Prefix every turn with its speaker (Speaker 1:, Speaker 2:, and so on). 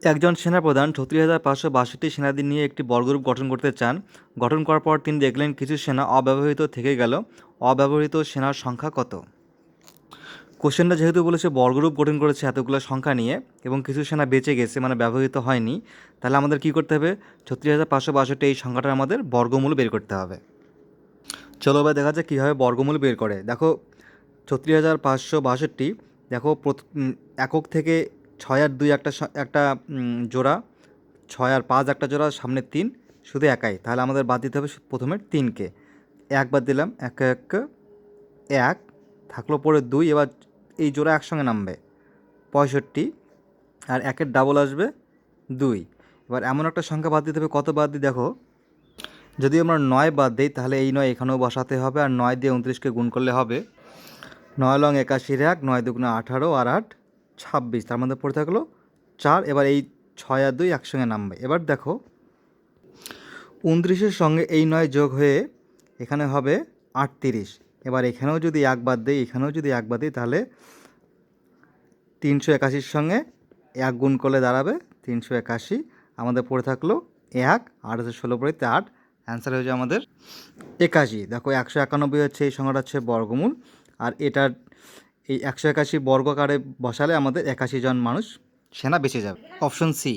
Speaker 1: একজন সেনাপ্রধান ৩৬,৫৬২ সেনাদের নিয়ে একটি বর্গগ্রুপ গঠন করতে চান। গঠন করার পর তিনি দেখলেন কিছু সেনা অব্যবহৃত থেকে গেল। অব্যবহৃত সেনার সংখ্যা কত? কোশ্চেনটা যেহেতু বলেছে বর্গগ্রুপ গঠন করেছে এতগুলো সংখ্যা নিয়ে এবং কিছু সেনা বেঁচে গেছে মানে ব্যবহৃত হয়নি, তাহলে আমাদের কী করতে হবে? ৩৬,৫৬২ এই সংখ্যাটার আমাদের বর্গমূল বের করতে হবে। চলো এবার দেখা যাক কীভাবে বর্গমূল বের করে। দেখো ৩৬,৫৬২, দেখো একক থেকে ৬ আর ২ একটা জোড়া, ৬ আর ৫ একটা জোড়া, সামনে ৩, শুধু একাই, তাহলে আমাদের বাদ দিতে হবে প্রথমে 3কে। 1 বাদ দিলাম, ১ ১ থাকলো পরে 2, এবার এই জোড়া একসঙ্গে নামবে 65 আর 1-এর ডাবল আসবে 2। এবার এমন একটা সংখ্যা বাদ দিতে হবে, কত বাদ দিই দেখো, যদি আমরা 9 বাদ দিই তাহলে এই 9 এখানেও বসাতে হবে, আর 9 দিয়ে 29কে গুণ করলে হবে 9 লং 81 1, 9 দুগুণে 18 আর 8 26, তার মধ্যে পড়ে থাকলো 4। এবার এই 6 আর 2 একসঙ্গে নামবে। এবার দেখো 29-এর সঙ্গে এই 9 যোগ হয়ে এখানে হবে 38। এবার এখানেও যদি 1 বাদ দিই, এখানেও যদি 1 বাদ দিই, তাহলে 381-র সঙ্গে 1 গুণ করলে দাঁড়াবে 381। আমাদের পড়ে থাকলো 1, 8 আছে 16 পরে 8, অ্যান্সার হয়ে যায় আমাদের 81। দেখো 191 হচ্ছে এই সংখ্যাটা হচ্ছে বর্গমূল, আর এটার এই 181 বর্গকারে বসালে আমাদের 81 জন মানুষ সেনা বেঁচে যাবে। Option C.